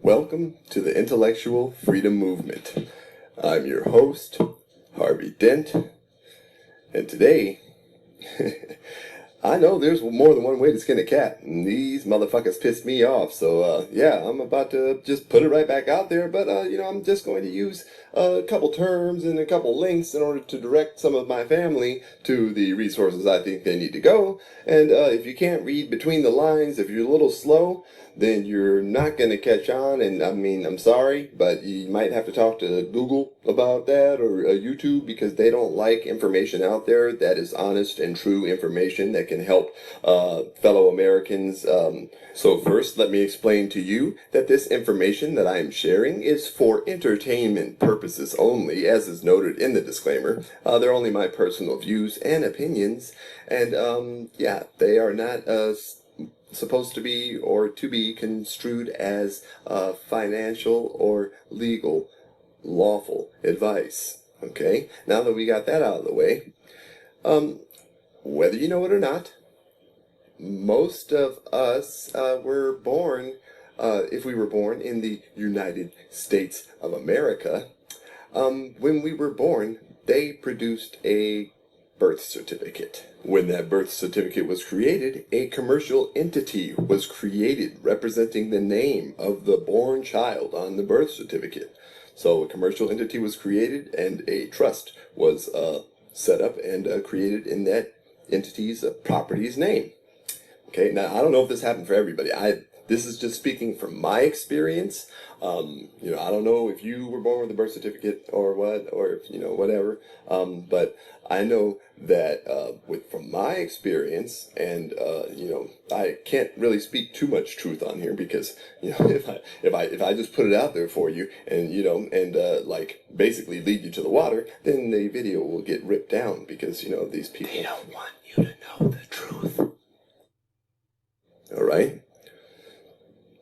Welcome to the Intellectual Freedom Movement. I'm your host, Harvey Dent, and today, I know there's more than one way to skin a cat, and these motherfuckers pissed me off, so yeah, I'm about to just put it right back out there, but I'm just going to use a couple terms and a couple links in order to direct some of my family to the resources I think they need to go, and if you can't read between the lines, if you're a little slow, then you're not going to catch on, and I mean, I'm sorry, but you might have to talk to Google about that, or YouTube, because they don't like information out there that is honest and true information that can help fellow Americans. So first, let me explain to you that this information that I am sharing is for entertainment purposes only, as is noted in the disclaimer. They're only my personal views and opinions, and yeah, they are not supposed to be or to be construed as financial or legal lawful advice. Okay, now that we got that out of the way, whether you know it or not, most of us were born, if we were born in the United States of America, when we were born, they produced a birth certificate. When that birth certificate was created, a commercial entity was created representing the name of the born child on the birth certificate. So a commercial entity was created and a trust was set up and created in that entity's property's name. Okay, now I don't know if this happened for everybody. This is just speaking from my experience. I don't know if you were born with a birth certificate or what, or if, whatever. But I know that from my experience, and I can't really speak too much truth on here because if I just put it out there for you and like basically lead you to the water, then the video will get ripped down because these people, they don't want you to know the truth. All right.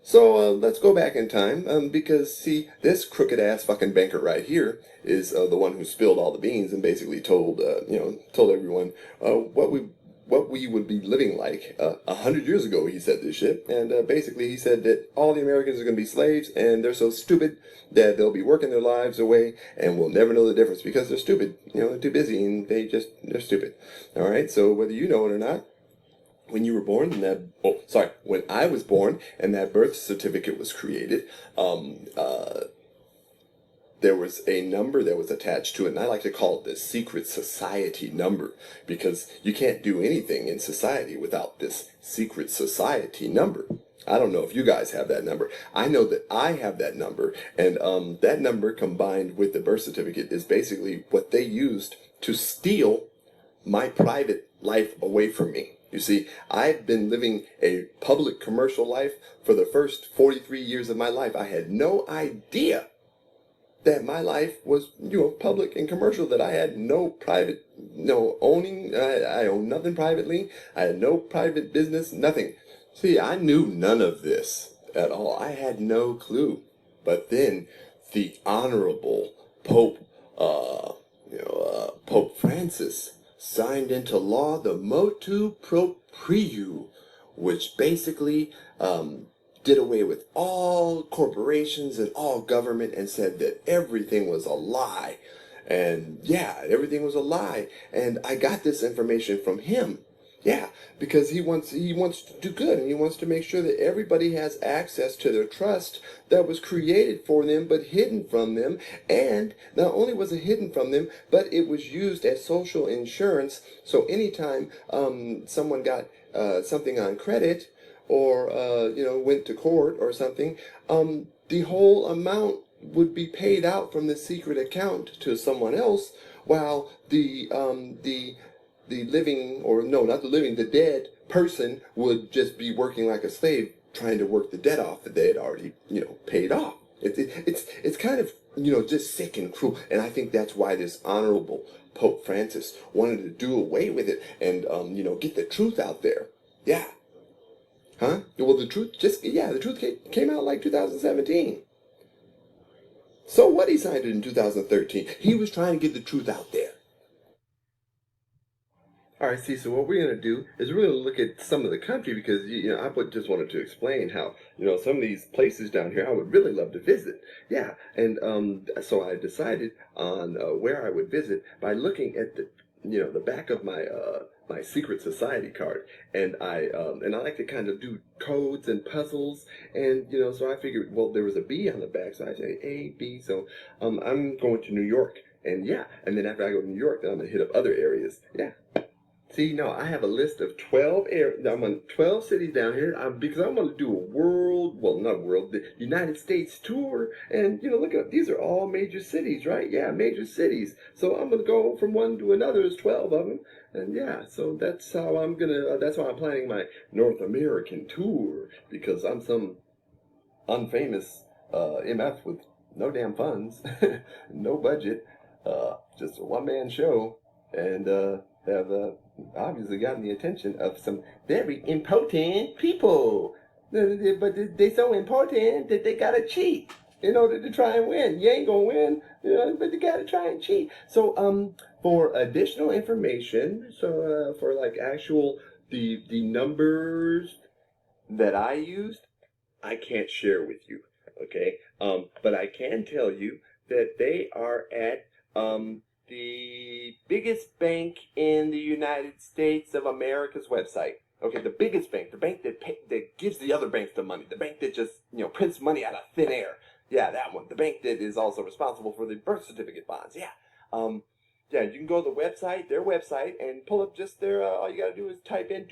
So let's go back in time because, see, this crooked-ass fucking banker right here is the one who spilled all the beans and basically told everyone what we would be living like 100 years ago. He said this shit, and basically he said that all the Americans are going to be slaves, and they're so stupid that they'll be working their lives away, and we'll never know the difference because they're stupid. They're too busy, and they're stupid. All right, so whether you know it or not, when you were born when I was born and that birth certificate was created, there was a number that was attached to it, and I like to call it the secret society number, because you can't do anything in society without this secret society number. I don't know if you guys have that number. I know that I have that number, and that number combined with the birth certificate is basically what they used to steal my private life away from me. You see, I've been living a public commercial life for the first 43 years of my life. I had no idea that my life was, public and commercial, that I had no private, no owning. I own nothing privately. I had no private business, nothing. See, I knew none of this at all. I had no clue. But then the Honorable Pope, Pope Francis, signed into law the motu proprio, which basically did away with all corporations and all government and said that everything was a lie. And yeah, everything was a lie. And I got this information from him. Yeah, because he wants to do good, and he wants to make sure that everybody has access to their trust that was created for them but hidden from them. And not only was it hidden from them, but it was used as social insurance. So anytime someone got something on credit or went to court or something, the whole amount would be paid out from the secret account to someone else, while the living, or no, not the living, the dead person would just be working like a slave, trying to work the debt off that they had already, paid off. It's kind of, just sick and cruel. And I think that's why this Honorable Pope Francis wanted to do away with it and, get the truth out there. Yeah. Huh? Well, the truth came out like 2017. So what? He signed it in 2013. He was trying to get the truth out there. All right, see, so what we're going to do is we're going to look at some of the country because, I just wanted to explain how, some of these places down here I would really love to visit. Yeah, and so I decided on where I would visit by looking at the back of my secret society card, and I like to kind of do codes and puzzles, and so I figured, well, there was a B on the back, so I say A, B, so I'm going to New York, and yeah, and then after I go to New York, then I'm gonna hit up other areas. Yeah. See, no, I have a list of 12 I'm on 12 cities down here because I want to do a the United States tour. And, look at these are all major cities, right? Yeah, major cities. So I'm going to go from one to another. There's 12 of them. And yeah, so that's how that's why I'm planning my North American tour because I'm some unfamous MF with no damn funds, no budget, just a one-man show, and have obviously gotten the attention of some very important people. But they're so important that they gotta cheat in order to try and win. You ain't gonna win, but they gotta try and cheat. So, for additional information, so for like actual the numbers that I used, I can't share with you. Okay, but I can tell you that they are at the biggest bank in the United States of America's website. Okay, the biggest bank, the bank that gives the other banks the money, the bank that just prints money out of thin air. Yeah, that one. The bank that is also responsible for the birth certificate bonds. Yeah. Yeah, you can go to the website, their website, and pull up just their. All you gotta do is type in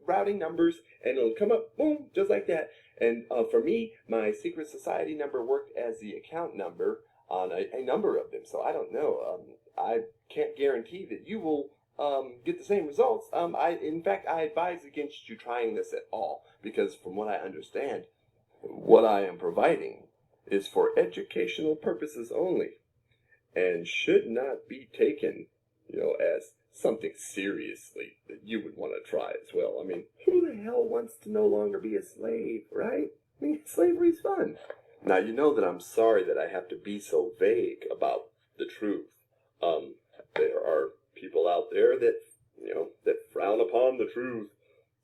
routing numbers, and it'll come up, boom, just like that. And for me, my secret society number worked as the account number on a number of them. So I don't know. I can't guarantee that you will get the same results. In fact, I advise against you trying this at all because, from what I understand, what I am providing is for educational purposes only, and should not be taken, as something seriously that you would want to try as well. I mean, who the hell wants to no longer be a slave, right? I mean, slavery's fun. Now, you know that I'm sorry that I have to be so vague about the truth. There are people out there that, that frown upon the truth.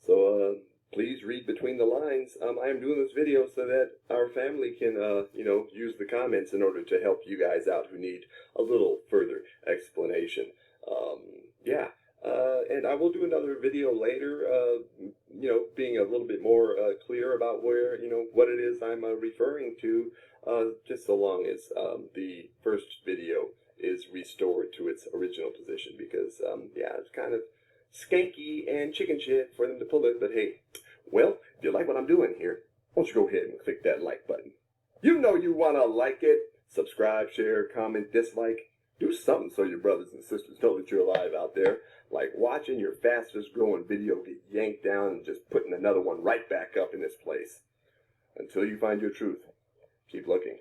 So, please read between the lines. I am doing this video so that our family can, use the comments in order to help you guys out who need a little further explanation. Yeah. And I will do another video later, being a little bit more clear about where, what it is I'm referring to, just so long as the first video is restored to its original position because, yeah, it's kind of skanky and chicken shit for them to pull it, but hey, well, if you like what I'm doing here, why don't you go ahead and click that like button. You know you want to like it, subscribe, share, comment, dislike, do something so your brothers and sisters know that you're alive out there, like watching your fastest growing video get yanked down and just putting another one right back up in its place. Until you find your truth, keep looking.